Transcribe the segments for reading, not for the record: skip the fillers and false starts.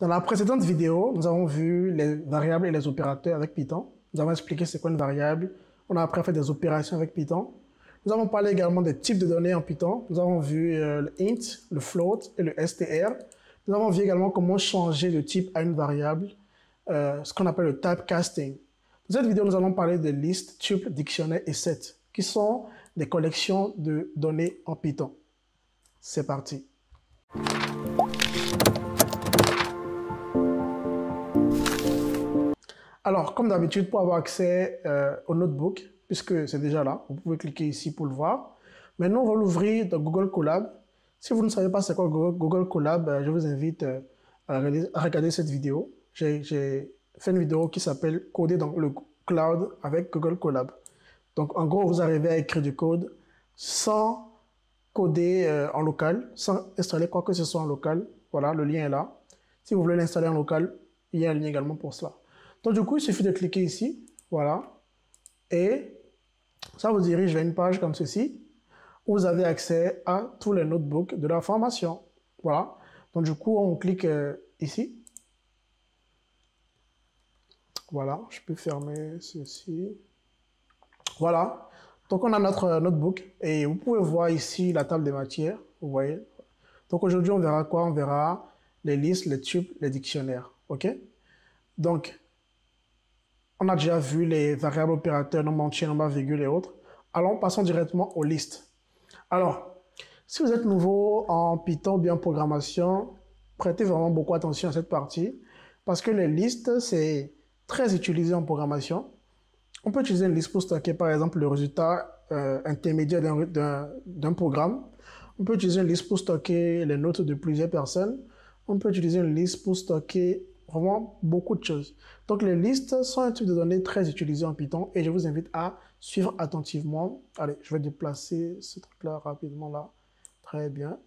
Dans la précédente vidéo, nous avons vu les variables et les opérateurs avec Python. Nous avons expliqué c'est quoi une variable. On a après fait des opérations avec Python. Nous avons parlé également des types de données en Python. Nous avons vu le int, le float et le str. Nous avons vu également comment changer de type à une variable, ce qu'on appelle le typecasting. Dans cette vidéo, nous allons parler de listes, tuples, dictionnaires et sets, qui sont des collections de données en Python. C'est parti. Alors, comme d'habitude, pour avoir accès au notebook, puisque c'est déjà là, vous pouvez cliquer ici pour le voir. Maintenant, on va l'ouvrir dans Google Colab. Si vous ne savez pas c'est quoi Google Colab, je vous invite à regarder cette vidéo. J'ai fait une vidéo qui s'appelle « Coder dans le cloud avec Google Colab ». Donc, en gros, vous arrivez à écrire du code sans coder en local, sans installer quoi que ce soit en local. Voilà, le lien est là. Si vous voulez l'installer en local, il y a un lien également pour cela. Donc, du coup, il suffit de cliquer ici, voilà, et ça vous dirige vers une page comme ceci, où vous avez accès à tous les notebooks de la formation, voilà. Donc, du coup, on clique ici, voilà, je peux fermer ceci, voilà. Donc, on a notre notebook, et vous pouvez voir ici la table des matières, vous voyez. Donc, aujourd'hui, on verra quoi? On verra les listes, les tuples, les dictionnaires, ok? Donc, on a déjà vu les variables opérateurs, nombre entier, nombre virgule et autres. Alors, passons directement aux listes. Alors, si vous êtes nouveau en Python ou bien en programmation, prêtez vraiment beaucoup attention à cette partie parce que les listes, c'est très utilisé en programmation. On peut utiliser une liste pour stocker, par exemple, le résultat intermédiaire d'un programme. On peut utiliser une liste pour stocker les notes de plusieurs personnes. On peut utiliser une liste pour stocker vraiment beaucoup de choses. Donc, les listes sont un type de données très utilisé en Python et je vous invite à suivre attentivement. Allez, je vais déplacer ce truc-là rapidement là. Très bien.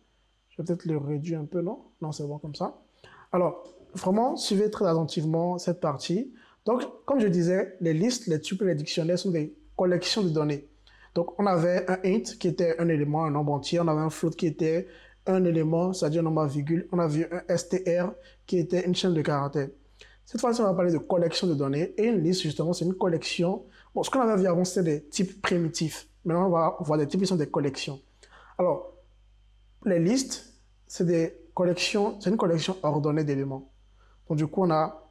Je vais peut-être le réduire un peu, non? Non, c'est bon comme ça. Alors, vraiment, suivez très attentivement cette partie. Donc, comme je disais, les listes, les tuples et les dictionnaires sont des collections de données. Donc, on avait un int qui était un élément, un nombre entier. On avait un float qui était un élément, c'est-à-dire un nombre à virgule. On a vu un str qui était une chaîne de caractères. Cette fois-ci, on va parler de collection de données. Et une liste, justement, c'est une collection. Bon, ce qu'on avait vu avant, c'était des types primitifs. Maintenant, on va voir des types qui sont des collections. Alors, les listes, c'est des collections, c'est une collection ordonnée d'éléments. Donc, du coup, on a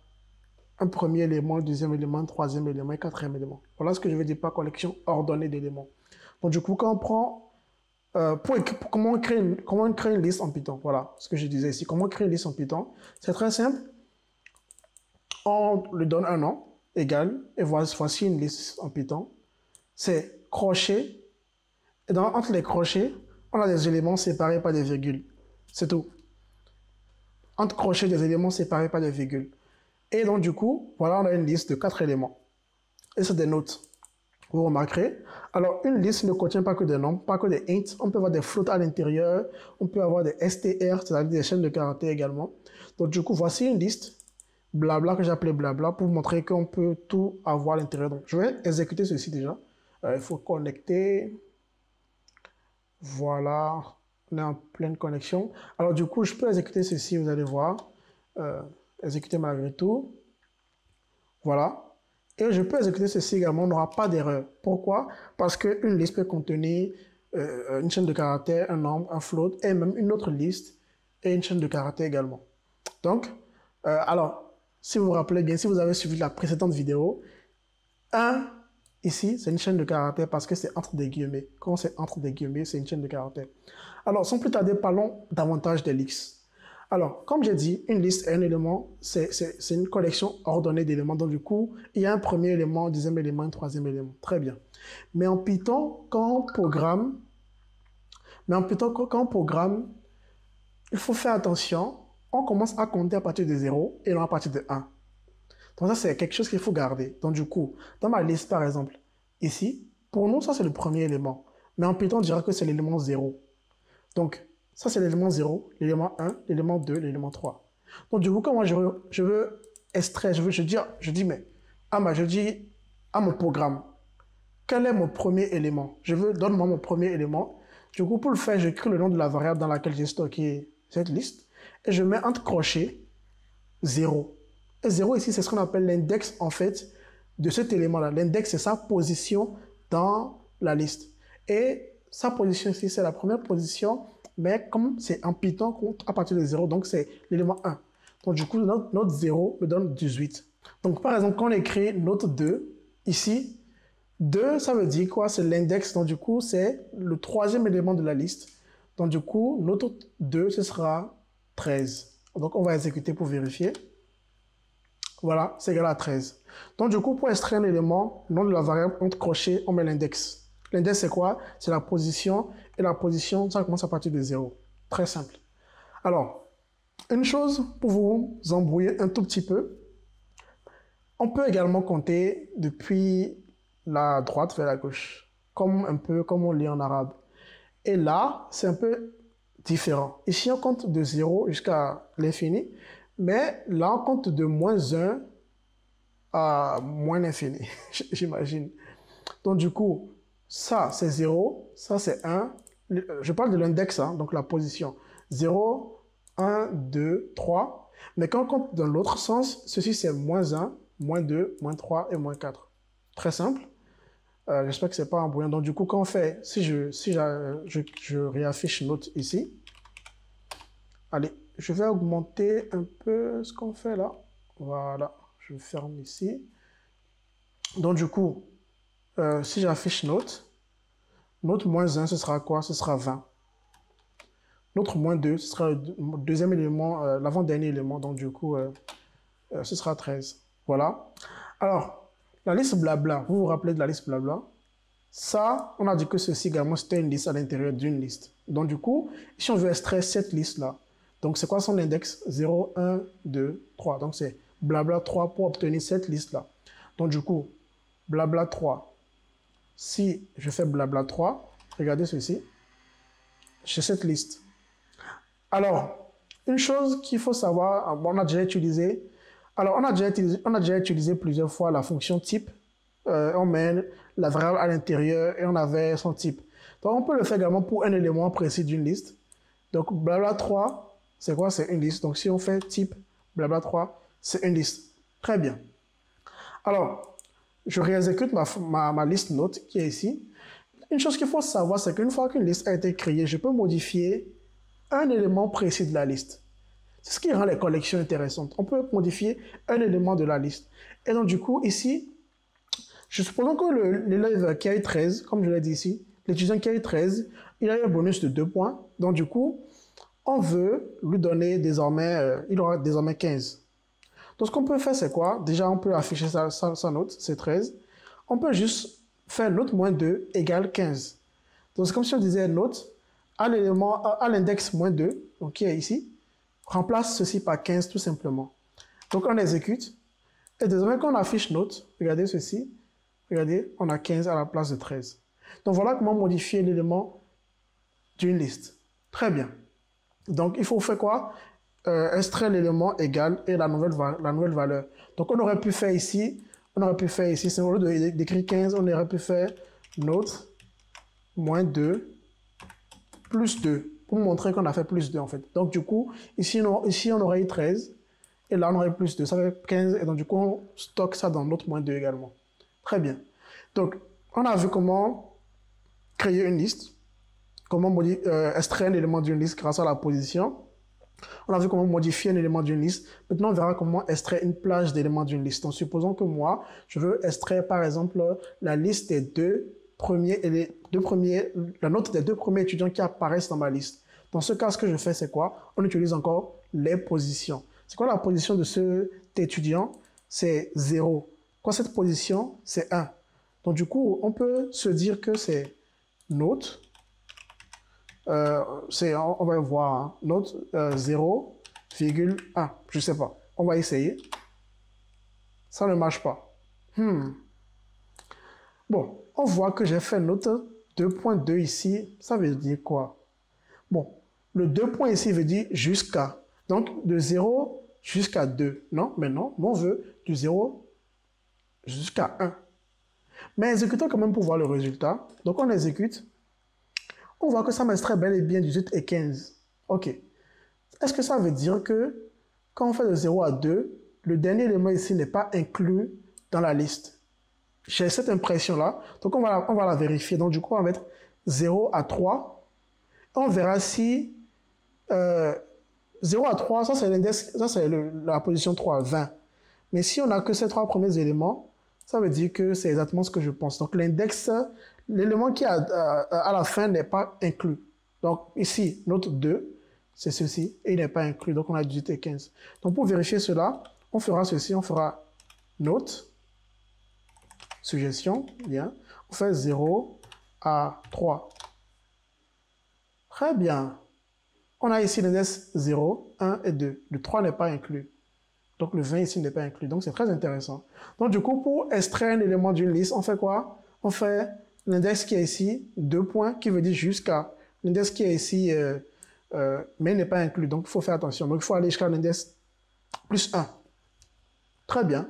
un premier élément, un deuxième élément, un troisième élément et un quatrième élément. Voilà ce que je veux dire par collection ordonnée d'éléments. Donc, du coup, quand on prend comment on crée une liste en Python? Voilà ce que je disais ici. Comment créer une liste en Python? C'est très simple. On lui donne un nom égal et voici une liste en Python. C'est crochet. Et entre les crochets, on a des éléments séparés par des virgules. C'est tout. Entre crochets, des éléments séparés par des virgules. Et donc, du coup, voilà, on a une liste de 4 éléments. Et c'est des notes. Vous remarquerez. Alors, une liste ne contient pas que des nombres, pas que des ints. On peut avoir des floats à l'intérieur. On peut avoir des str, c'est-à-dire des chaînes de caractères également. Donc, du coup, voici une liste, blabla, que j'ai appelé blabla, pour vous montrer qu'on peut tout avoir à l'intérieur. Donc, je vais exécuter ceci déjà. Il faut connecter. Voilà. On est en pleine connexion. Alors, du coup, je peux exécuter ceci, vous allez voir. Exécuter malgré tout. Voilà. Et je peux exécuter ceci également, on n'aura pas d'erreur. Pourquoi? Parce qu'une liste peut contenir une chaîne de caractères, un nombre, un float, et même une autre liste et une chaîne de caractères également. Donc, alors, si vous vous rappelez bien, si vous avez suivi la précédente vidéo, 1, ici, c'est une chaîne de caractères parce que c'est entre des guillemets. Quand c'est entre des guillemets, c'est une chaîne de caractères. Alors, sans plus tarder, parlons davantage des listes. Alors, comme j'ai dit, une liste est un élément, c'est une collection ordonnée d'éléments. Donc, du coup, il y a un premier élément, un deuxième élément, un troisième élément. Très bien. Mais en Python, quand on programme, il faut faire attention. On commence à compter à partir de 0 et non à partir de 1. Donc, ça, c'est quelque chose qu'il faut garder. Donc, du coup, dans ma liste, par exemple, ici, pour nous, ça, c'est le premier élément. Mais en Python, on dira que c'est l'élément 0. Donc, ça, c'est l'élément 0, l'élément 1, l'élément 2, l'élément 3. Donc, du coup, quand moi, je veux extraire, je dis, mais, je dis à mon programme, quel est mon premier élément? Donne-moi mon premier élément. Du coup, pour le faire, j'écris le nom de la variable dans laquelle j'ai stocké cette liste et je mets entre crochets 0. Et 0 ici, c'est ce qu'on appelle l'index, en fait, de cet élément-là. L'index, c'est sa position dans la liste. Et sa position ici, c'est la première position, mais comme c'est en Python, à partir de 0, donc c'est l'élément 1. Donc du coup, notre 0 me donne 18. Donc par exemple, quand on écrit notre 2, ici, 2, ça veut dire quoi? C'est l'index, donc du coup, c'est le troisième élément de la liste. Donc du coup, notre 2, ce sera 13. Donc on va exécuter pour vérifier. Voilà, c'est égal à 13. Donc du coup, pour extraire un élément, nom de la variable, entre crochets, on met l'index. L'index, c'est quoi? C'est la position, et la position, ça commence à partir de 0. Très simple. Alors, une chose pour vous embrouiller un tout petit peu, on peut également compter depuis la droite vers la gauche, un peu comme on lit en arabe. Et là, c'est un peu différent. Ici, on compte de 0 jusqu'à l'infini, mais là, on compte de moins 1 à moins l'infini, j'imagine. Donc, du coup, ça, c'est 0, ça, c'est 1. Je parle de l'index, hein, donc la position. 0, 1, 2, 3. Mais quand on compte dans l'autre sens, ceci, c'est moins 1, moins 2, moins 3 et moins 4. Très simple. J'espère que ce n'est pas embrouillant. Donc, du coup, quand on fait, si je réaffiche note ici, allez, je vais augmenter un peu ce qu'on fait là. Voilà, je ferme ici. Donc, du coup, si j'affiche note moins 1, ce sera quoi? Ce sera 20. Notre moins 2, ce sera le deuxième élément, l'avant-dernier élément. Donc, du coup, ce sera 13. Voilà. Alors, la liste blabla, vous vous rappelez de la liste blabla? Ça, on a dit que ceci également, c'était une liste à l'intérieur d'une liste. Donc, du coup, si on veut extraire cette liste-là, donc c'est quoi son index? 0, 1, 2, 3. Donc, c'est blabla 3 pour obtenir cette liste-là. Donc, du coup, blabla 3. Si je fais blabla 3, regardez ceci, j'ai cette liste. Alors, une chose qu'il faut savoir, on a déjà utilisé, on a déjà utilisé plusieurs fois la fonction type. On met la variable à l'intérieur et on avait son type. Donc, on peut le faire également pour un élément précis d'une liste. Donc, blabla 3, c'est quoi? C'est une liste. Donc, si on fait type blabla 3, c'est une liste. Très bien. Alors, je réexécute ma liste note qui est ici. Une chose qu'il faut savoir, c'est qu'une fois qu'une liste a été créée, je peux modifier un élément précis de la liste. C'est ce qui rend les collections intéressantes. On peut modifier un élément de la liste. Et donc, du coup, ici, je suppose que l'élève qui a eu 13, comme je l'ai dit ici, l'étudiant qui a eu 13, il a eu un bonus de 2 points. Donc, du coup, on veut lui donner désormais, il aura désormais 15. Donc, ce qu'on peut faire, c'est quoi? Déjà, on peut afficher sa note, c'est 13. On peut juste faire note moins 2 égale 15. Donc, c'est comme si on disait note à l'élément, à l'index moins 2, donc qui est ici, remplace ceci par 15 tout simplement. Donc, on exécute. Et désormais, quand on affiche note, regardez ceci, regardez, on a 15 à la place de 13. Donc, voilà comment modifier l'élément d'une liste. Très bien. Donc, il faut faire quoi? Extraire l'élément égal et la nouvelle valeur. Donc, on aurait pu faire ici, c'est au lieu d'écrire 15, on aurait pu faire note moins 2 plus 2 pour montrer qu'on a fait plus 2 en fait. Donc, du coup, ici on aurait eu 13 et là, on aurait plus 2. Ça fait 15 et donc, du coup, on stocke ça dans notre moins 2 également. Très bien. Donc, on a vu comment créer une liste, comment extraire un élément d'une liste grâce à la position. On a vu comment modifier un élément d'une liste. Maintenant, on verra comment extraire une plage d'éléments d'une liste. Donc, supposons que moi, je veux extraire, par exemple, la liste des la note des 2 premiers étudiants qui apparaissent dans ma liste. Dans ce cas, ce que je fais, c'est quoi? On utilise encore les positions. C'est quoi la position de cet étudiant? C'est 0. Quoi, cette position? C'est 1. Donc, du coup, on peut se dire que c'est note. On va voir, hein, note 0,1. Je ne sais pas. On va essayer. Ça ne marche pas. Bon, on voit que j'ai fait note 2.2 ici. Ça veut dire quoi? Bon, le 2 points ici veut dire jusqu'à. Donc, de 0 jusqu'à 2. Non, mais non, on veut du 0 jusqu'à 1. Mais exécutons quand même pour voir le résultat. Donc, on exécute. On voit que ça m'extrait bel et bien 18 et 15. OK. Est-ce que ça veut dire que quand on fait de 0 à 2, le dernier élément ici n'est pas inclus dans la liste. J'ai cette impression-là. Donc, on va la vérifier. Donc, du coup, on va mettre 0 à 3. On verra si 0 à 3, ça c'est l'index, ça c'est la position 3, 20. Mais si on n'a que ces trois premiers éléments, ça veut dire que c'est exactement ce que je pense. Donc, l'index, l'élément qui est à la fin n'est pas inclus. Donc, ici, notre 2, c'est ceci, et il n'est pas inclus. Donc, on a 18 et 15. Donc, pour vérifier cela, on fera ceci, on fera note, suggestion, bien. On fait 0 à 3. Très bien. On a ici l'index 0, 1 et 2. Le 3 n'est pas inclus. Donc, le 20 ici n'est pas inclus. Donc, c'est très intéressant. Donc, du coup, pour extraire un élément d'une liste, on fait quoi? On fait l'index qui est ici, 2 points, qui veut dire jusqu'à. L'index qui est ici, mais n'est pas inclus. Donc, il faut faire attention. Donc, il faut aller jusqu'à l'index plus 1. Très bien.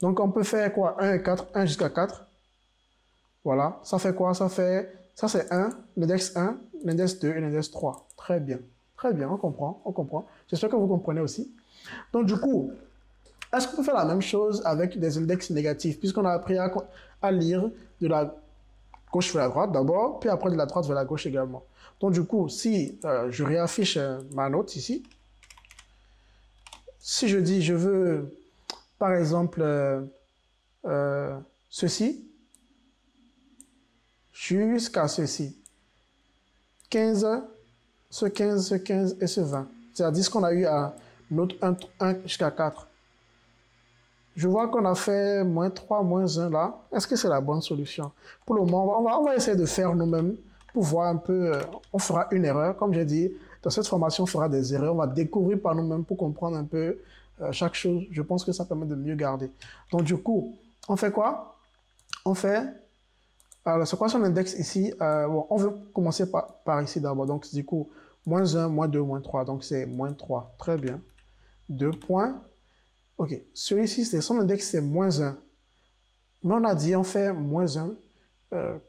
Donc, on peut faire quoi? 1 et 4, 1 jusqu'à 4. Voilà. Ça fait quoi? Ça c'est 1, l'index 1, l'index 2 et l'index 3. Très bien. Très bien, on comprend, on comprend. J'espère que vous comprenez aussi. Donc, du coup, est-ce qu'on peut faire la même chose avec des index négatifs, puisqu'on a appris à lire de la gauche vers la droite d'abord, puis après de la droite vers la gauche également. Donc, du coup, si je réaffiche ma note ici, si je dis je veux, par exemple, ceci, jusqu'à ceci, 15, ce 15, ce 15 et ce 20. C'est-à-dire ce qu'on a eu à note 1 jusqu'à 4. Je vois qu'on a fait moins 3, moins 1 là. Est-ce que c'est la bonne solution? Pour le moment, on va essayer de faire nous-mêmes pour voir un peu. On fera une erreur. Comme j'ai dit, dans cette formation, on fera des erreurs. On va découvrir par nous-mêmes pour comprendre un peu chaque chose. Je pense que ça permet de mieux garder. Donc, du coup, on fait quoi? On fait... Alors, c'est quoi son index ici? Bon, on veut commencer par ici d'abord. Donc, du coup, moins 1, moins 2, moins 3. Donc, c'est moins 3. Très bien. 2 points. OK. Celui-ci, son index, c'est moins 1. Mais on a dit, on fait moins 1.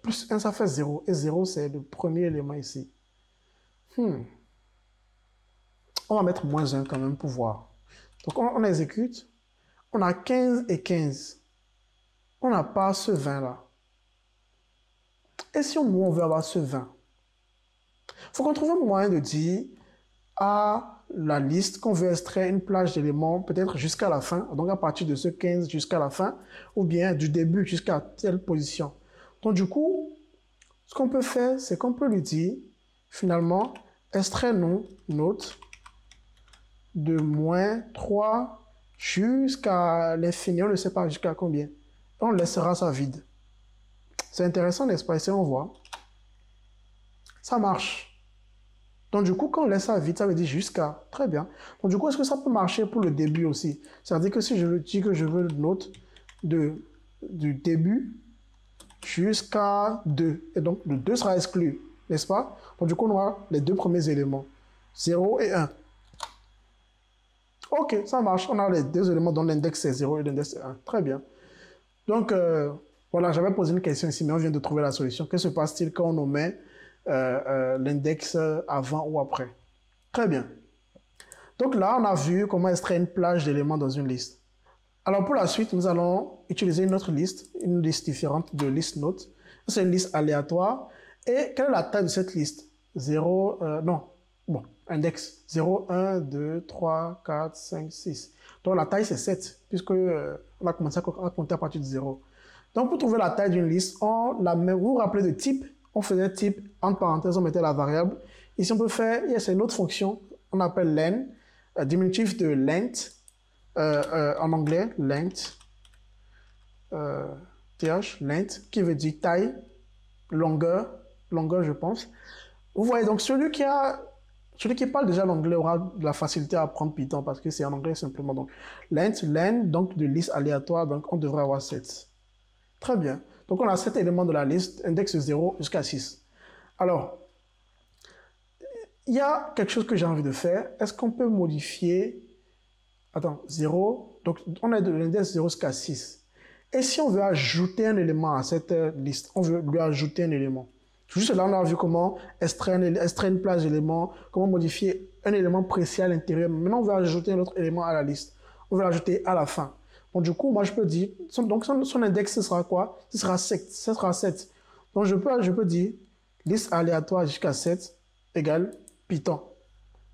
Plus 1, ça fait 0. Et 0, c'est le premier élément ici. On va mettre moins 1 quand même pour voir. Donc, on exécute. On a 15 et 15. On n'a pas ce 20 là. Et si nous, on veut avoir ce 20? Il faut qu'on trouve un moyen de dire à la liste qu'on veut extraire une plage d'éléments, peut-être jusqu'à la fin, donc à partir de ce 15 jusqu'à la fin, ou bien du début jusqu'à telle position. Donc du coup, ce qu'on peut faire, c'est qu'on peut lui dire, finalement, extrait-nous note de moins 3 jusqu'à l'infini, on ne sait pas jusqu'à combien. On laissera ça vide. C'est intéressant, n'est-ce pas? Essayons, on voit. Ça marche. Donc, du coup, quand on laisse ça vide, ça veut dire jusqu'à. Très bien. Donc, du coup, est-ce que ça peut marcher pour le début aussi? C'est-à-dire que si je dis que je veux une note du début jusqu'à 2. Et donc, le 2 sera exclu, n'est-ce pas? Donc, du coup, on aura les deux premiers éléments. 0 et 1. OK, ça marche. On a les deux éléments dont l'index c'est 0 et l'index c'est 1. Très bien. Donc, voilà, j'avais posé une question ici, mais on vient de trouver la solution. Que se passe-t-il quand on met l'index avant ou après? Très bien. Donc là, on a vu comment extraire une plage d'éléments dans une liste. Alors pour la suite, nous allons utiliser une autre liste, une liste différente de list notes. C'est une liste aléatoire. Et quelle est la taille de cette liste? 0, non, bon, index 0, 1, 2, 3, 4, 5, 6. Donc la taille c'est 7, puisque on a commencé à compter à partir de 0. Donc pour trouver la taille d'une liste, vous vous rappelez de type, on faisait type, entre parenthèses, on mettait la variable. Ici on peut faire, c'est une autre fonction, on appelle len, diminutif de length, en anglais, length, length, qui veut dire taille, longueur je pense. Vous voyez, donc celui qui parle déjà l'anglais aura de la facilité à apprendre Python parce que c'est en anglais simplement. Donc, length, len, donc de liste aléatoire, donc on devrait avoir 7. Très bien. Donc, on a 7 éléments de la liste, index 0 jusqu'à 6. Alors, il y a quelque chose que j'ai envie de faire. Est-ce qu'on peut modifier... Attends, 0. Donc, on a de l'index 0 jusqu'à 6. Et si on veut ajouter un élément à cette liste, on veut lui ajouter un élément. Juste là, on a vu comment extraire une plage d'éléments, comment modifier un élément précis à l'intérieur. Maintenant, on veut ajouter un autre élément à la liste. On veut l'ajouter à la fin. Donc, du coup, moi, je peux dire, son index, ce sera quoi? Ce sera 7. Ce sera 7. Donc, je peux dire liste aléatoire jusqu'à 7 égale Python.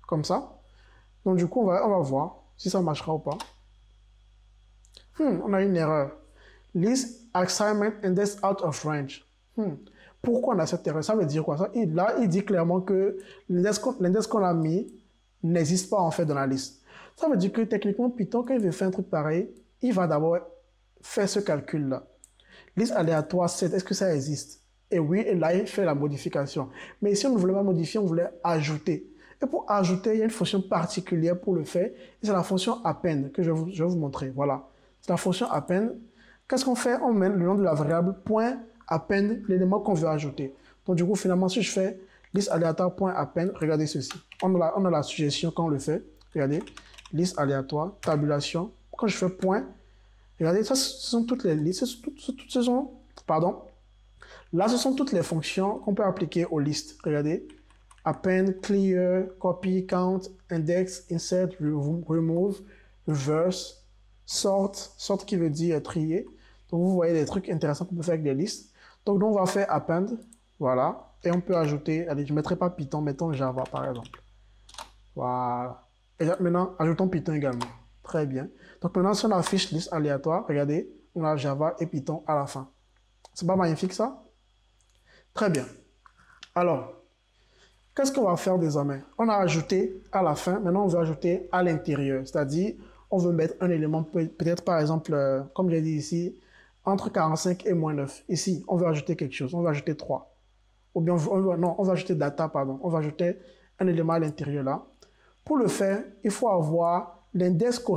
Comme ça. Donc, du coup, on va voir si ça marchera ou pas. On a une erreur. List assignment index out of range. Pourquoi on a cette erreur? Ça veut dire quoi? Là, il dit clairement que l'index qu'on a mis n'existe pas en fait dans la liste. Ça veut dire que techniquement, Python, quand il veut faire un truc pareil, il va d'abord faire ce calcul-là. Liste aléatoire 7, est-ce que ça existe? Et oui, et là, il fait la modification. Mais si on ne voulait pas modifier, on voulait ajouter. Et pour ajouter, il y a une fonction particulière pour le faire. C'est la fonction append que je vais vous montrer. Voilà. C'est la fonction append. Qu'est-ce qu'on fait? On met le nom de la variable point append l'élément qu'on veut ajouter. Donc du coup, finalement, si je fais liste aléatoire point append, regardez ceci. On a la suggestion quand on le fait. Regardez, liste aléatoire, tabulation. Quand je fais point, regardez, ça, ce sont toutes les listes. Pardon. Là, ce sont toutes les fonctions qu'on peut appliquer aux listes. Regardez. Append, clear, copy, count, index, insert, remove, reverse, sort qui veut dire trier. Donc, vous voyez des trucs intéressants qu'on peut faire avec des listes. Donc, on va faire append, voilà. Et on peut ajouter, allez, je ne mettrai pas Python, mettons Java par exemple. Voilà. Et maintenant, ajoutons Python également. Très bien. Donc, maintenant, si on affiche liste aléatoire, regardez, on a Java et Python à la fin. C'est pas magnifique ça? Très bien. Alors, qu'est-ce qu'on va faire désormais? On a ajouté à la fin, maintenant on veut ajouter à l'intérieur. C'est-à-dire, on veut mettre un élément, peut-être par exemple, comme j'ai dit ici, entre 45 et moins 9. Ici, on veut ajouter quelque chose, on veut ajouter 3. Ou bien, on va ajouter data, pardon. On va ajouter un élément à l'intérieur là. Pour le faire, il faut avoir l'index ou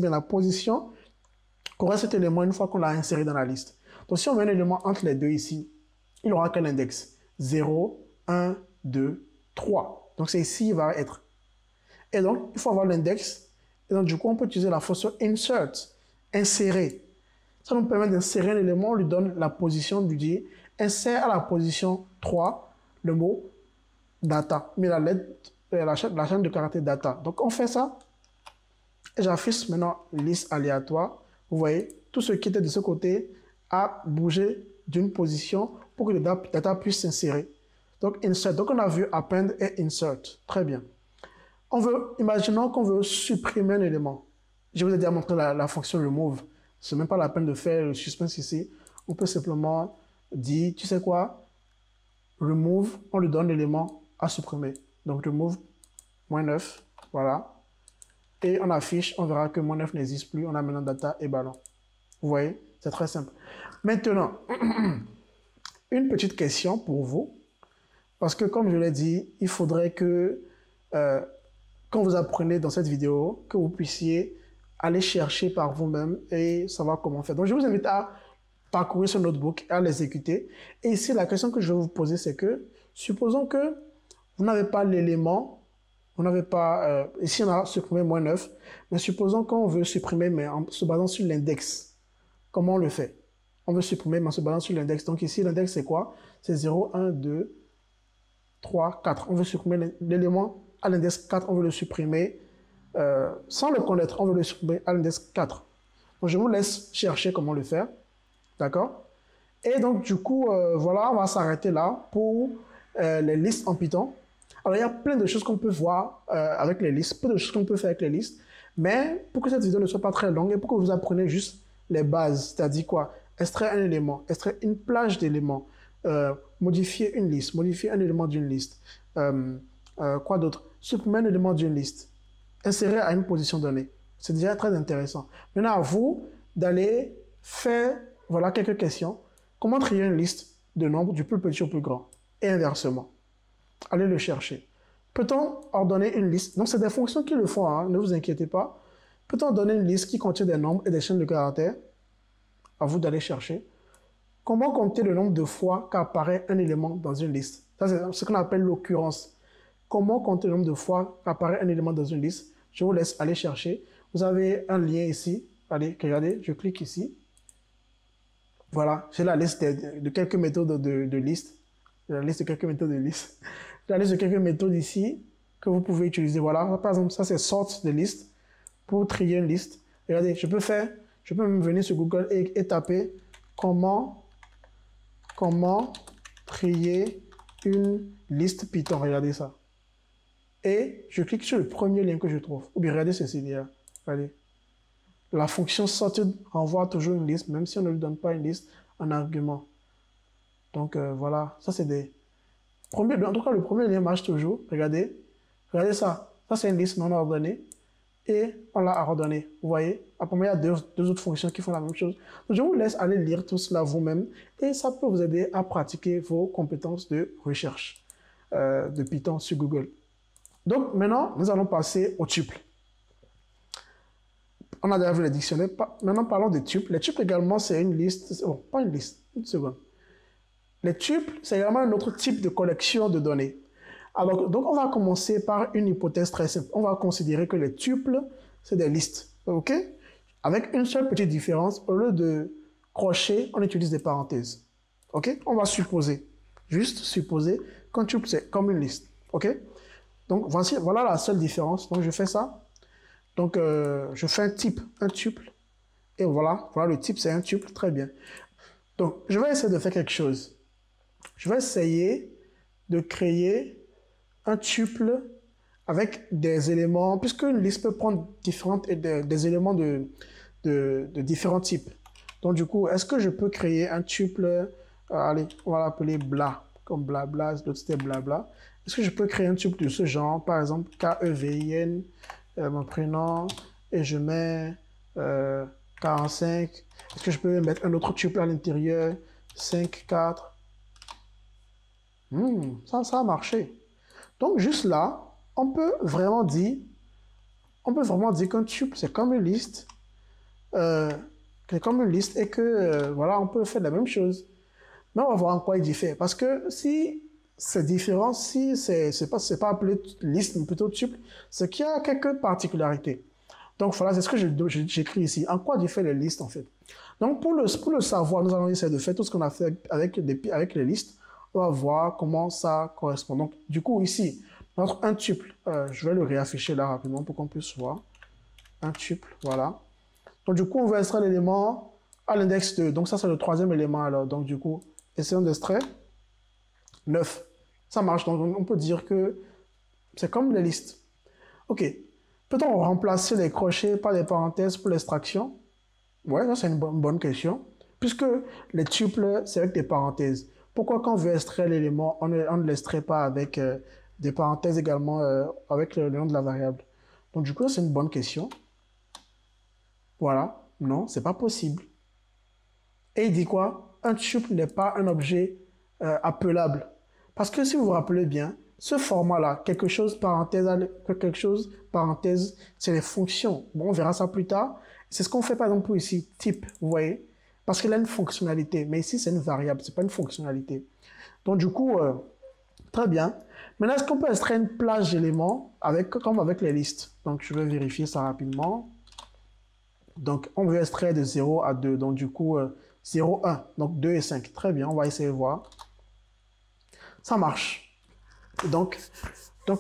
bien la position qu'aurait cet élément une fois qu'on l'a inséré dans la liste. Donc, si on met un élément entre les deux ici, il aura quel index? 0, 1, 2, 3. Donc, c'est ici il va être. Et donc, il faut avoir l'index. Et donc, du coup, on peut utiliser la fonction insert, insérer. Ça nous permet d'insérer un élément, on lui donne la position, on lui dit insère à la position 3 le mot data. Mais la chaîne de caractère data. Donc, on fait ça. Et j'affiche maintenant liste aléatoire. Vous voyez, tout ce qui était de ce côté a bougé d'une position pour que le data puisse s'insérer. Donc, insert. Donc, on a vu append et insert. Très bien. Imaginons qu'on veut supprimer un élément. Je vous ai déjà montré la fonction remove. Ce n'est même pas la peine de faire le suspense ici. On peut simplement dire, tu sais quoi, remove, on lui donne l'élément à supprimer. Donc, remove, -9, voilà. Et on affiche, on verra que -9 n'existe plus. On a maintenant data et ballon. Vous voyez, c'est très simple. Maintenant, une petite question pour vous. Parce que comme je l'ai dit, il faudrait que, quand vous apprenez dans cette vidéo, que vous puissiez aller chercher par vous-même et savoir comment faire. Donc, je vous invite à parcourir ce notebook et à l'exécuter. Et ici, la question que je vais vous poser, c'est que, supposons que vous n'avez pas l'élément, vous n'avez pas, ici on a supprimé -9, mais supposons qu'on veut supprimer, mais en se basant sur l'index. Comment on le fait? On veut supprimer, mais en se basant sur l'index. Donc ici, l'index, c'est quoi? C'est 0, 1, 2, 3, 4. On veut supprimer l'élément à l'index 4, on veut le supprimer sans le connaître, on veut le supprimer à l'index 4. Donc je vous laisse chercher comment le faire. D'accord? Et donc du coup, voilà, on va s'arrêter là pour les listes en Python. Alors il y a plein de choses qu'on peut voir avec les listes, plein de choses qu'on peut faire avec les listes. Mais pour que cette vidéo ne soit pas très longue et pour que vous appreniez juste les bases, c'est-à-dire quoi? Extraire un élément, extraire une plage d'éléments, modifier une liste, modifier un élément d'une liste. Quoi d'autre? Supprimer un élément d'une liste. Insérer à une position donnée. C'est déjà très intéressant. Maintenant, à vous d'aller faire, voilà, quelques questions. Comment trier une liste de nombres du plus petit au plus grand? Et inversement. Allez le chercher. Peut-on ordonner une liste? Donc, c'est des fonctions qui le font, hein, ne vous inquiétez pas. Peut-on ordonner une liste qui contient des nombres et des chaînes de caractères? À vous d'aller chercher. Comment compter le nombre de fois qu'apparaît un élément dans une liste? Ça, c'est ce qu'on appelle l'occurrence. Comment compter le nombre de fois qu'apparaît un élément dans une liste? Je vous laisse aller chercher. Vous avez un lien ici. Allez, regardez, je clique ici. Voilà, j'ai la liste de quelques méthodes de liste. La liste de quelques méthodes de liste. La liste de quelques méthodes ici. que vous pouvez utiliser. Voilà, par exemple, ça c'est sort de liste pour trier une liste. Regardez, je peux même venir sur Google et taper comment trier une liste Python. Regardez ça. Et je clique sur le premier lien que je trouve. Ou bien regardez ceci là. Regardez. La fonction sorted renvoie toujours une liste, même si on ne lui donne pas une liste en argument. Donc voilà, ça c'est des premiers. En tout cas, le premier lien marche toujours. Regardez. Regardez ça. Ça c'est une liste non ordonnée. Et on l'a ordonnée. Vous voyez? Après, il y a deux autres fonctions qui font la même chose. Donc, je vous laisse aller lire tout cela vous-même. Et ça peut vous aider à pratiquer vos compétences de recherche de Python sur Google. Donc maintenant, nous allons passer aux tuples. On a déjà vu les dictionnaires. Maintenant, parlons des tuples. Les tuples également, c'est une liste. Oh, pas une liste. Une seconde. Les tuples, c'est également un autre type de collection de données. Alors, donc, on va commencer par une hypothèse très simple. On va considérer que les tuples, c'est des listes. OK? Avec une seule petite différence. Au lieu de crochet, on utilise des parenthèses. OK? On va supposer. Juste supposer qu'un tuple, c'est comme une liste. OK? Donc, voilà la seule différence. Donc, je fais ça. Donc, je fais un tuple. Et voilà le type, c'est un tuple. Très bien. Donc, je vais essayer de faire quelque chose. Je vais essayer de créer un tuple avec des éléments, puisque une liste peut prendre des éléments de différents types. Donc, du coup, est-ce que je peux créer un tuple, allez, on va l'appeler bla, comme blabla, l'autre c'était blabla. Est-ce que je peux créer un tuple de ce genre, par exemple, Kevin, mon prénom, et je mets 45. Est-ce que je peux mettre un autre tuple à l'intérieur, 5, 4. Ça a marché. Donc, juste là, on peut vraiment dire qu'un tuple, c'est comme une liste. C'est comme une liste et que, voilà, on peut faire la même chose. Mais on va voir en quoi il diffère. Parce que si c'est différent, si c'est pas appelé liste, mais plutôt tuple, c'est qu'il y a quelques particularités. Donc, voilà, c'est ce que j'écris ici. En quoi diffèrent les listes, en fait? Donc, pour le savoir, nous allons essayer de faire tout ce qu'on a fait avec les listes. On va voir comment ça correspond. Donc, du coup, ici, notre un tuple, je vais le réafficher là rapidement pour qu'on puisse voir. Un tuple, voilà. Donc, du coup, on va extraire l'élément à l'index 2. Donc, ça, c'est le troisième élément alors. Donc, du coup, essayons d'extraire 9. Ça marche. Donc, on peut dire que c'est comme les listes. OK. Peut-on remplacer les crochets par des parenthèses pour l'extraction? Ouais, ça, c'est une bonne question. Puisque les tuples, c'est avec des parenthèses. Pourquoi quand on veut extraire l'élément, on ne l'extrait pas avec des parenthèses également avec le nom de la variable? Donc, du coup, c'est une bonne question. Voilà. Non, c'est pas possible. Et il dit quoi? Un tuple n'est pas un objet appelable. Parce que si vous vous rappelez bien, ce format-là, quelque chose, parenthèse, c'est les fonctions. Bon, on verra ça plus tard. C'est ce qu'on fait par exemple pour ici, type, vous voyez? Parce qu'il a une fonctionnalité. Mais ici, c'est une variable, c'est pas une fonctionnalité. Donc, du coup, très bien. Maintenant, est-ce qu'on peut extraire une plage d'éléments comme avec les listes? Donc, je vais vérifier ça rapidement. Donc, on veut extraire de 0 à 2. Donc, du coup, 0, 1. Donc, 2 et 5. Très bien, on va essayer de voir. Ça marche. Donc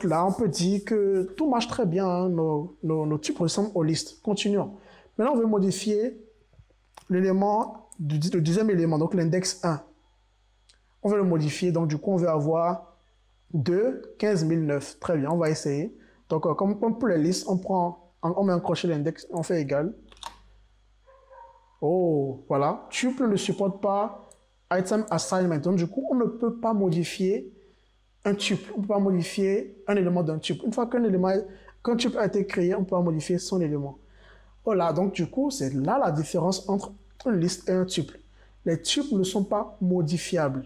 là, on peut dire que tout marche très bien. Hein. Nos types ressemblent aux listes. Continuons. Maintenant, on veut modifier l'élément, le deuxième élément, donc l'index 1. On veut le modifier. Donc, du coup, on veut avoir 2, 15 009. Très bien, on va essayer. Donc, comme pour les listes, on met un crochet l'index, on fait égal. Oh, voilà. Tuple ne supporte pas item assignment. Donc, du coup, on ne peut pas modifier un tuple. On ne peut pas modifier un élément d'un tuple. Une fois qu'un tuple a été créé, on peut modifier son élément. Voilà. Donc, du coup, c'est là la différence entre une liste et un tuple. Les tuples ne sont pas modifiables.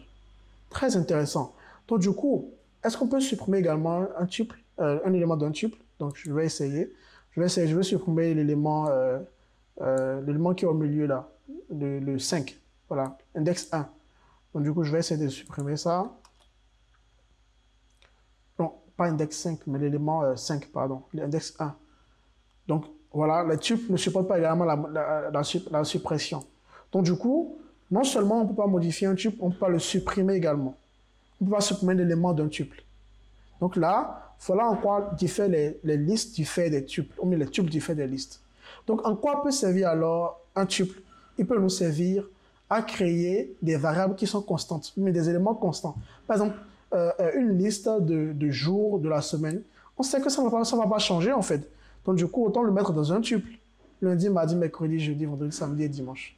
Très intéressant. Donc, du coup, est-ce qu'on peut supprimer également un tuple, un élément d'un tuple? Donc, je vais essayer. Je vais supprimer l'élément qui est au milieu là, le 5. Voilà, index 1. Donc, du coup, je vais essayer de supprimer ça. Non, pas index 5, mais l'élément 5, pardon, l'index 1. Donc, voilà, les tuples ne supportent pas également la suppression. Donc, du coup, non seulement on ne peut pas modifier un tuple, on ne peut pas le supprimer également. On ne peut pas supprimer l'élément d'un tuple. Donc là, Voilà en quoi diffèrent les listes diffèrent des tuples, ou bien les tuples diffèrent des listes. Donc, en quoi peut servir alors un tuple? Il peut nous servir à créer des variables qui sont constantes, mais des éléments constants. Par exemple, une liste de jours de la semaine, on sait que ça ne va pas changer en fait. Donc, du coup, autant le mettre dans un tuple. Lundi, mardi, mercredi, jeudi, vendredi, samedi et dimanche.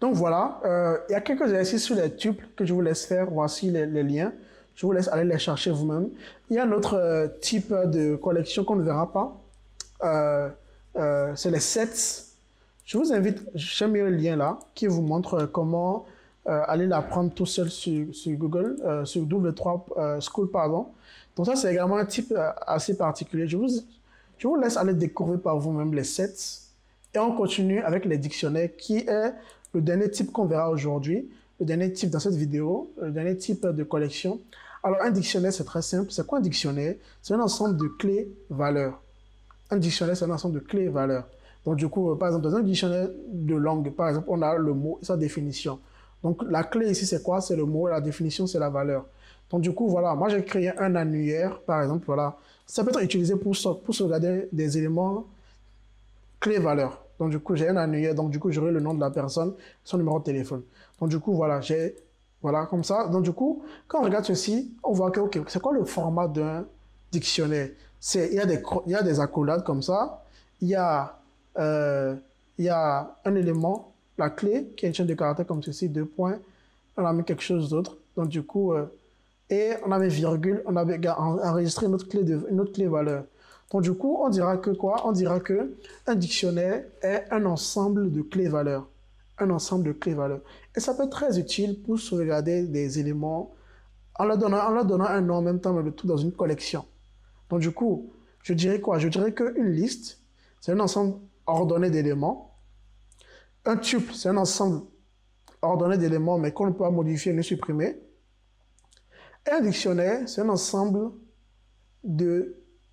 Donc voilà, il y a quelques exercices sur les tuples que je vous laisse faire. Voici les liens. Je vous laisse aller les chercher vous-même. Il y a un autre type de collection qu'on ne verra pas. C'est les sets. Je vous invite, j'ai mis le lien là, qui vous montre comment aller l'apprendre tout seul sur Google, sur W3 School, pardon. Donc ça, c'est également un type assez particulier. Je vous laisse aller découvrir par vous-même les sets. Et on continue avec les dictionnaires, qui est le dernier type qu'on verra aujourd'hui, le dernier type dans cette vidéo, le dernier type de collection. Alors, un dictionnaire, c'est très simple. C'est quoi un dictionnaire? C'est un ensemble de clés-valeurs. Un dictionnaire, c'est un ensemble de clés-valeurs. Donc, du coup, par exemple, dans un dictionnaire de langue, par exemple, on a le mot et sa définition. Donc, la clé ici, c'est quoi? C'est le mot, et la définition, c'est la valeur. Donc, du coup, voilà, moi, j'ai créé un annuaire, par exemple, voilà. Ça peut être utilisé pour sauvegarder des éléments clés-valeurs. Donc, du coup, j'ai un annuaire. Donc, du coup, j'aurai le nom de la personne, son numéro de téléphone. Donc, du coup, voilà, voilà, comme ça. Donc, du coup, quand on regarde ceci, on voit que, OK, c'est quoi le format d'un dictionnaire? Il y a des accolades comme ça. Il y a un élément, la clé, qui est une chaîne de caractères comme ceci, 2 points. On a mis quelque chose d'autre. Donc, du coup, et on a mis virgule, on avait enregistré une autre clé valeur. Donc, du coup, on dira que quoi? On dira que un dictionnaire est un ensemble de clés-valeurs. Un ensemble de clés-valeurs. Et ça peut être très utile pour sauvegarder des éléments en leur donnant un nom en même temps, mais le tout dans une collection. Donc, du coup, je dirais quoi? Je dirais qu'une liste, c'est un ensemble ordonné d'éléments. Un tuple, c'est un ensemble ordonné d'éléments, mais qu'on ne peut pas modifier ni supprimer. Et un dictionnaire, c'est un ensemble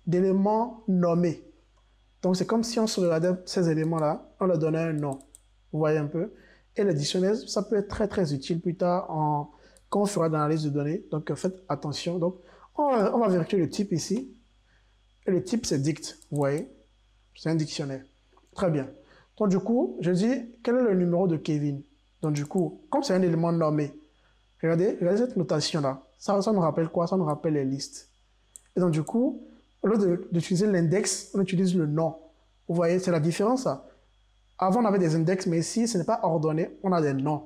d'éléments nommés. Donc, c'est comme si on sauvegardait ces éléments-là, on leur donnait un nom. Vous voyez un peu? Et le dictionnaire, ça peut être très, très utile plus tard quand on fera de l'analyse de données. Donc, faites attention. Donc, on va vérifier le type ici. Et le type, c'est dict. Vous voyez? C'est un dictionnaire. Très bien. Donc, du coup, je dis, quel est le numéro de Kevin? Donc, du coup, comme c'est un élément nommé, regardez cette notation-là. Ça nous rappelle quoi? Ça nous rappelle les listes. Et donc, du coup, au lieu d'utiliser l'index, on utilise le nom. Vous voyez, c'est la différence, ça. Avant, on avait des index, mais ici, ce n'est pas ordonné, on a des noms.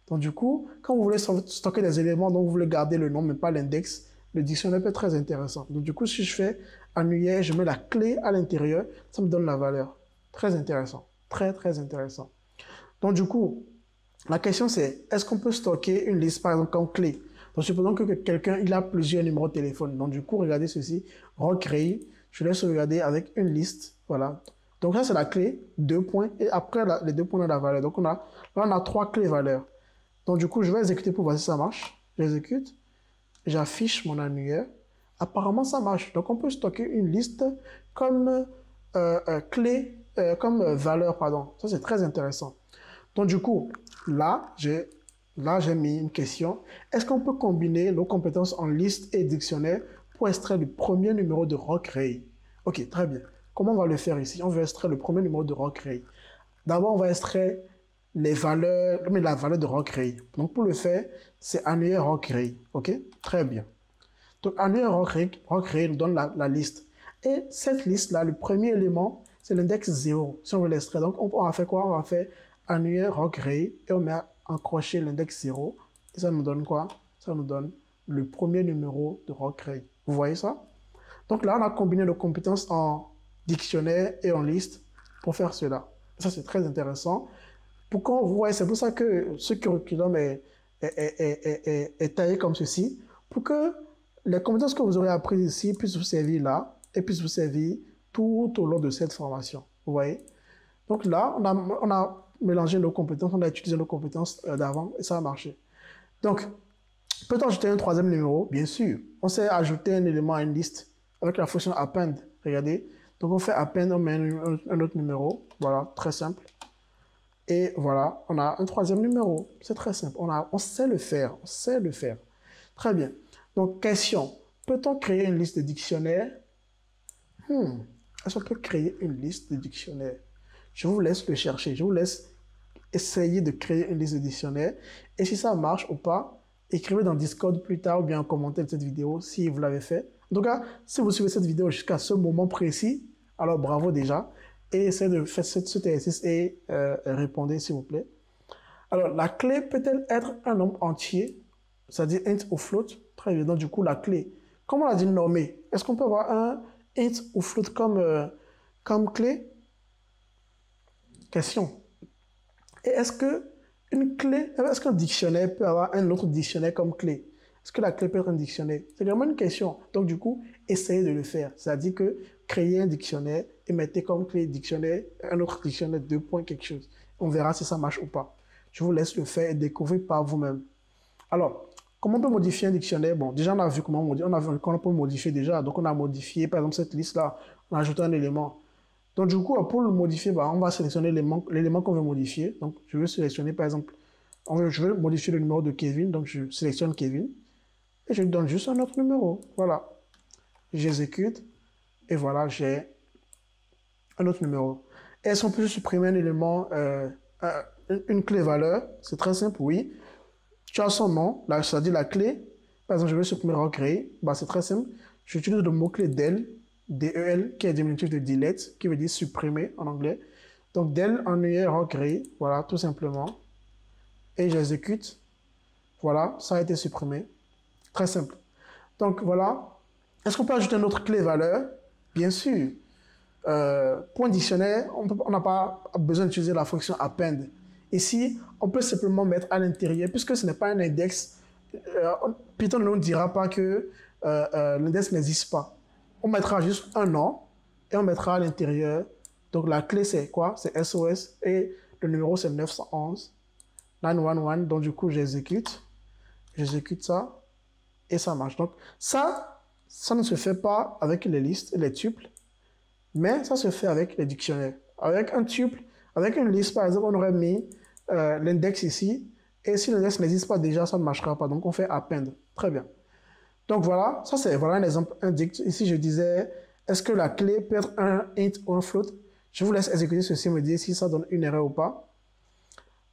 Donc, du coup, quand vous voulez stocker des éléments, donc vous voulez garder le nom, mais pas l'index, le dictionnaire peut être très intéressant. Donc, du coup, si je fais annuaire, je mets la clé à l'intérieur, ça me donne la valeur. Très intéressant. Très, très intéressant. Donc, du coup, la question c'est, est-ce qu'on peut stocker une liste, par exemple, comme clé? Donc, supposons que quelqu'un il a plusieurs numéros de téléphone. Donc, du coup, regardez ceci, recréer, je laisse regarder avec une liste. Voilà. Donc, ça, c'est la clé, 2 points. Et après, les 2 points de la valeur. Donc, là, on a 3 clés valeurs. Donc, du coup, je vais exécuter pour voir si ça marche. J'exécute. J'affiche mon annuaire. Apparemment, ça marche. Donc, on peut stocker une liste comme clé, comme valeur, pardon. Ça, c'est très intéressant. Donc, du coup, là, j'ai mis une question. Est-ce qu'on peut combiner nos compétences en liste et dictionnaire pour extraire le premier numéro de recréer? Ok, très bien. Comment on va le faire ici? On veut extraire le premier numéro de recréer. D'abord, on va extraire la valeur de recréer. Donc, pour le faire, c'est annuaire recréer. Ok, très bien. Donc, annuaire recréer nous donne la liste. Et cette liste-là, le premier élément, c'est l'index 0. Si on veut l'extraire, donc on va faire quoi? On va faire annuaire recréer et on met accrocher l'index 0. Et ça nous donne quoi? Ça nous donne le premier numéro de recréer. Vous voyez ça? Donc là, on a combiné nos compétences en dictionnaire et en liste pour faire cela. Ça, c'est très intéressant. Pourquoi vous voyez, c'est pour ça que ce curriculum est taillé comme ceci, pour que les compétences que vous aurez apprises ici puissent vous servir là et puissent vous servir tout au long de cette formation. Vous voyez? Donc là, on a mélangé nos compétences, on a utilisé nos compétences d'avant et ça a marché. Donc, peut-on ajouter un troisième numéro? Bien sûr. On sait ajouter un élément à une liste avec la fonction append. Regardez. Donc, on fait append, on met un autre numéro. Voilà, très simple. Et voilà, on a un troisième numéro. C'est très simple. On sait le faire. On sait le faire. Très bien. Donc, question. Peut-on créer une liste de dictionnaires Est-ce qu'on peut créer une liste de dictionnaires? Je vous laisse le chercher. Je vous laisse essayer de créer une liste de dictionnaires. Et si ça marche ou pas, écrivez dans Discord plus tard ou bien en commentaire de cette vidéo si vous l'avez fait. En tout cas, si vous suivez cette vidéo jusqu'à ce moment précis, alors bravo déjà. Et essayez de faire cet exercice et répondez s'il vous plaît. Alors, la clé peut-elle être un nombre entier, c'est-à-dire int ou float? Très bien. Donc, du coup, la clé, comment on a dit nommer? Est-ce qu'on peut avoir un int ou float comme clé? Question. Et est-ce qu'un dictionnaire peut avoir un autre dictionnaire comme clé? Est-ce que la clé peut être un dictionnaire? C'est vraiment une question. Donc, du coup, essayez de le faire. C'est-à-dire que créez un dictionnaire et mettez comme clé dictionnaire, un autre dictionnaire, 2 points, quelque chose. On verra si ça marche ou pas. Je vous laisse le faire et découvrir par vous-même. Alors, comment on peut modifier un dictionnaire? Bon, déjà, on a vu comment on peut modifier déjà. Donc, on a modifié, par exemple, cette liste-là. On a ajouté un élément. Donc, du coup, pour le modifier, on va sélectionner l'élément qu'on veut modifier. Donc, je veux sélectionner, par exemple, je veux modifier le numéro de Kevin. Donc, je sélectionne Kevin. Et je lui donne juste un autre numéro. Voilà. J'exécute. Et voilà, j'ai un autre numéro. Est-ce qu'on peut supprimer un élément, une clé valeur? C'est très simple, oui. Tu as son nom, c'est-à-dire la clé. Par exemple, je veux supprimer recréer. C'est très simple. J'utilise le mot-clé del, del, qui est diminutif de delete, qui veut dire supprimer en anglais. Donc, del en recréer, voilà, tout simplement. Et j'exécute. Voilà, ça a été supprimé. Très simple. Donc, voilà. Est-ce qu'on peut ajouter une autre clé valeur? Bien sûr. Pour un dictionnaire, on n'a pas besoin d'utiliser la fonction append. Ici, on peut simplement mettre à l'intérieur, puisque ce n'est pas un index, Python ne nous dira pas que l'index n'existe pas. On mettra juste un nom et on mettra à l'intérieur. Donc la clé c'est quoi? C'est SOS et le numéro c'est 911, 911. Donc du coup j'exécute ça et ça marche. Donc ça ne se fait pas avec les listes et les tuples, mais ça se fait avec les dictionnaires. Avec un tuple, avec une liste par exemple, on aurait mis l'index ici, et si l'index n'existe pas déjà, ça ne marchera pas. Donc on fait append. Très bien. Donc voilà, ça c'est voilà un exemple, un dict. Ici je disais, est-ce que la clé peut être un int ou un float? Je vous laisse exécuter ceci et me dire si ça donne une erreur ou pas.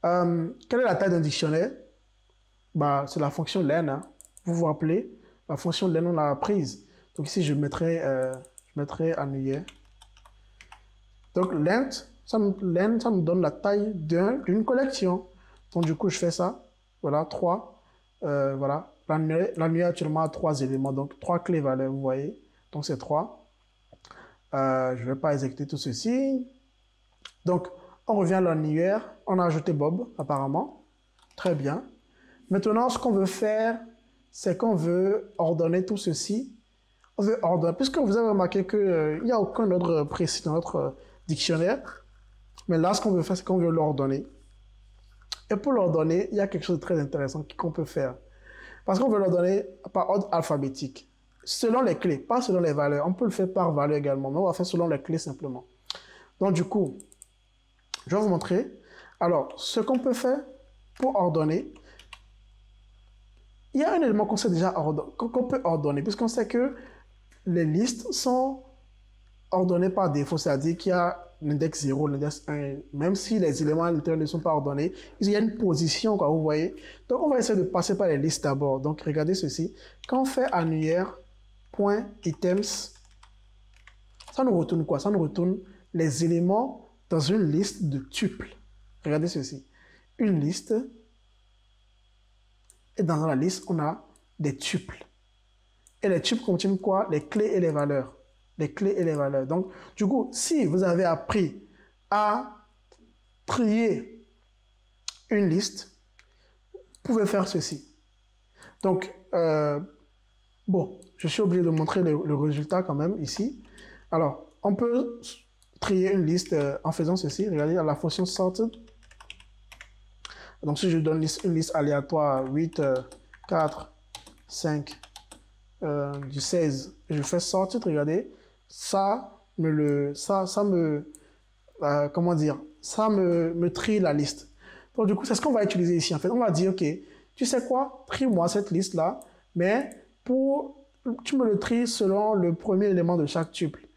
Quelle est la taille d'un dictionnaire? C'est la fonction len. Hein. Vous vous rappelez, la fonction len on l'a prise. Donc ici je mettrai annulaire. Donc length, ça me donne la taille d'une collection. Donc du coup je fais ça. Voilà, 3. Voilà. L'annuaire actuellement a 3 éléments, donc 3 clés valeurs, vous voyez. Donc c'est 3. Je ne vais pas exécuter tout ceci. Donc on revient à l'annuaire. On a ajouté Bob apparemment. Très bien. Maintenant ce qu'on veut faire, c'est qu'on veut ordonner tout ceci. On veut ordonner, puisque vous avez remarqué qu'il n'y a aucun ordre précis dans notre dictionnaire. Mais là ce qu'on veut faire, c'est qu'on veut l'ordonner. Et pour l'ordonner, il y a quelque chose de très intéressant qu'on peut faire. Parce qu'on veut l'ordonner par ordre alphabétique. Selon les clés, pas selon les valeurs. On peut le faire par valeur également, mais on va faire selon les clés simplement. Donc du coup, je vais vous montrer. Alors, ce qu'on peut faire pour ordonner, il y a un élément qu'on sait déjà qu'on peut ordonner, puisqu'on sait que les listes sont ordonnées par défaut, c'est-à-dire qu'il y a l'index 0, l'index 1, même si les éléments à l'intérieur ne sont pas ordonnés, il y a une position, quoi, vous voyez. Donc, on va essayer de passer par les listes d'abord. Donc, regardez ceci. Quand on fait annuaire.items, ça nous retourne quoi? Ça nous retourne les éléments dans une liste de tuples. Regardez ceci. Une liste, et dans la liste, on a des tuples. Et les tuples contiennent quoi? Les clés et les valeurs. Les clés et les valeurs. Donc, du coup, si vous avez appris à trier une liste, vous pouvez faire ceci. Donc, bon, je suis obligé de montrer le résultat quand même ici. Alors, on peut trier une liste en faisant ceci. Regardez, à la fonction sorted. Donc, si je donne une liste aléatoire 8, 4, 5, du 16, et je fais sorted, regardez, comment dire, ça me trie la liste. Donc du coup, c'est ce qu'on va utiliser ici. En fait, on va dire, ok, tu sais quoi, trie-moi cette liste-là, mais tu me le tries selon le premier élément de chaque tuple.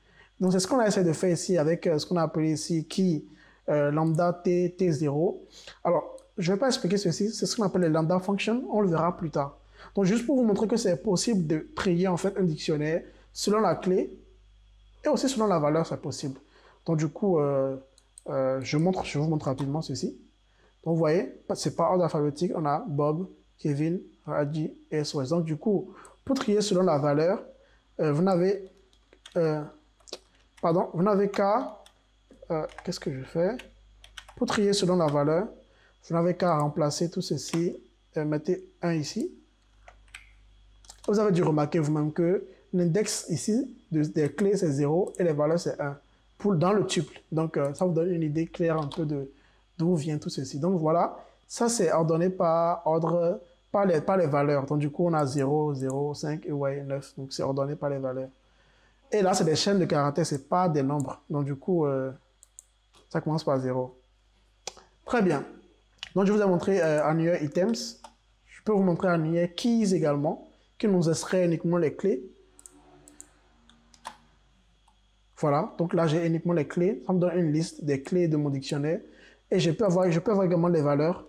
Donc, c'est ce qu'on a essayé de faire ici avec ce qu'on a appelé ici key lambda t, t0. Alors, je ne vais pas expliquer ceci, c'est ce qu'on appelle les lambda functions, on le verra plus tard. Donc, juste pour vous montrer que c'est possible de créer en fait un dictionnaire selon la clé et aussi selon la valeur, c'est possible. Donc, du coup, je vous montre rapidement ceci. Donc, vous voyez, c'est par ordre alphabétique, on a Bob, Kevin, Raji et SOS. Donc, du coup, pour trier selon la valeur, vous n'avez qu'à... qu'est-ce que je fais? Pour trier selon la valeur, vous n'avez qu'à remplacer tout ceci, mettez 1 ici. Vous avez dû remarquer vous-même que l'index ici des clés, c'est 0 et les valeurs, c'est 1 dans le tuple. Donc, ça vous donne une idée claire un peu d'où vient tout ceci. Donc, voilà, ça, c'est ordonné par ordre, par les valeurs. Donc, du coup, on a 0, 0, 5 et ouais, 9. Donc, c'est ordonné par les valeurs. Et là, c'est des chaînes de caractères, ce n'est pas des nombres. Donc, du coup, ça commence par 0. Très bien. Donc, je vous ai montré annuaire items. Je peux vous montrer annuaire keys également, qui nous extrait uniquement les clés. Voilà. Donc là, j'ai uniquement les clés. Ça me donne une liste des clés de mon dictionnaire. Et je peux avoir également les valeurs.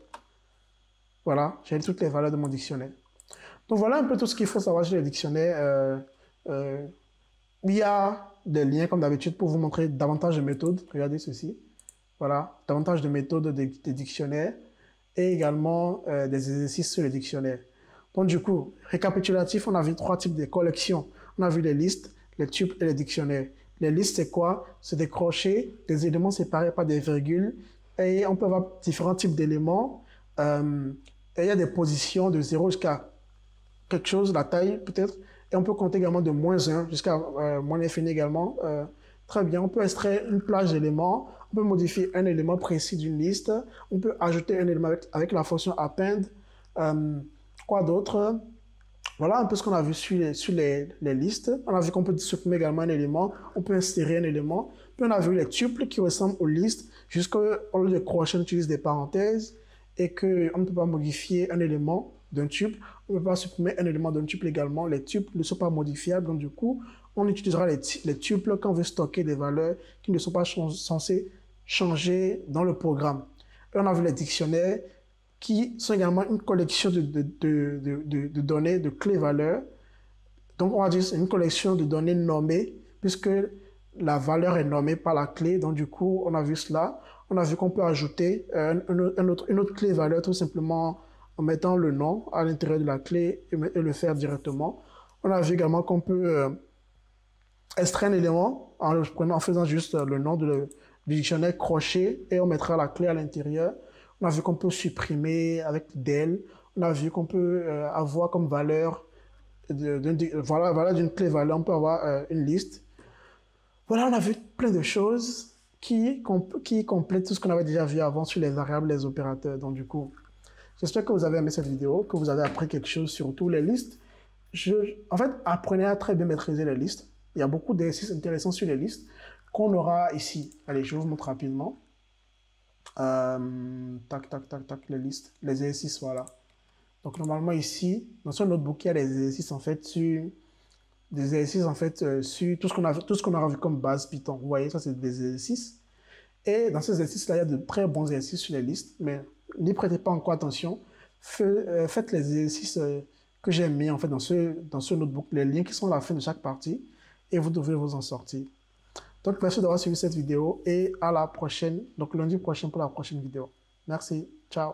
Voilà. J'ai toutes les valeurs de mon dictionnaire. Donc, voilà un peu tout ce qu'il faut savoir sur les dictionnaires. Il y a des liens, comme d'habitude, pour vous montrer davantage de méthodes. Regardez ceci. Voilà, davantage de méthodes des dictionnaires et également des exercices sur les dictionnaires. Donc, du coup, récapitulatif, on a vu 3 types de collections. On a vu les listes, les tuples et les dictionnaires. Les listes, c'est quoi? C'est des crochets, des éléments séparés par des virgules. Et on peut avoir différents types d'éléments. Et il y a des positions de 0 jusqu'à quelque chose, la taille peut-être. Et on peut compter également de -1 jusqu'à moins l'infini également. Très bien, on peut extraire une plage d'éléments. On peut modifier un élément précis d'une liste. On peut ajouter un élément avec la fonction append. Quoi d'autre? Voilà un peu ce qu'on a vu sur les listes. On a vu qu'on peut supprimer également un élément. On peut insérer un élément. Puis on a vu les tuples qui ressemblent aux listes. Jusqu'au lieu de crochet, on utilise des parenthèses. Et qu'on ne peut pas modifier un élément d'un tuple. On ne peut pas supprimer un élément d'un tuple également. Les tuples ne sont pas modifiables. Donc du coup, on utilisera les tuples quand on veut stocker des valeurs qui ne sont pas censées changer dans le programme. Et on a vu les dictionnaires qui sont également une collection de données, de clés-valeurs. Donc, on va dire c'est une collection de données nommées, puisque la valeur est nommée par la clé. Donc, du coup, on a vu cela. On a vu qu'on peut ajouter une autre clé-valeur tout simplement en mettant le nom à l'intérieur de la clé et le faire directement. On a vu également qu'on peut extraire un élément en faisant juste le nom du dictionnaire crochet et on mettra la clé à l'intérieur. On a vu qu'on peut supprimer avec del. On a vu qu'on peut avoir comme valeur d'une clé-valeur, on peut avoir une liste. Voilà, on a vu plein de choses qui complètent tout ce qu'on avait déjà vu avant sur les variables, les opérateurs. Donc du coup, j'espère que vous avez aimé cette vidéo, que vous avez appris quelque chose sur tous les listes. En fait, apprenez à très bien maîtriser les listes. Il y a beaucoup d'exercices intéressants sur les listes qu'on aura ici. Allez, je vous montre rapidement. Tac, tac, tac, tac, les listes, les exercices, voilà. Donc, normalement, ici, dans ce notebook, il y a des exercices, en fait, sur sur tout ce qu'on aura vu comme base Python. Vous voyez, ça, c'est des exercices. Et dans ces exercices-là, il y a de très bons exercices sur les listes, mais n'y prêtez pas encore attention. Faites les exercices que j'ai mis, en fait, dans ce notebook, les liens qui sont à la fin de chaque partie, et vous devez vous en sortir. Donc, merci d'avoir suivi cette vidéo et à la prochaine, donc lundi prochain pour la prochaine vidéo. Merci, ciao.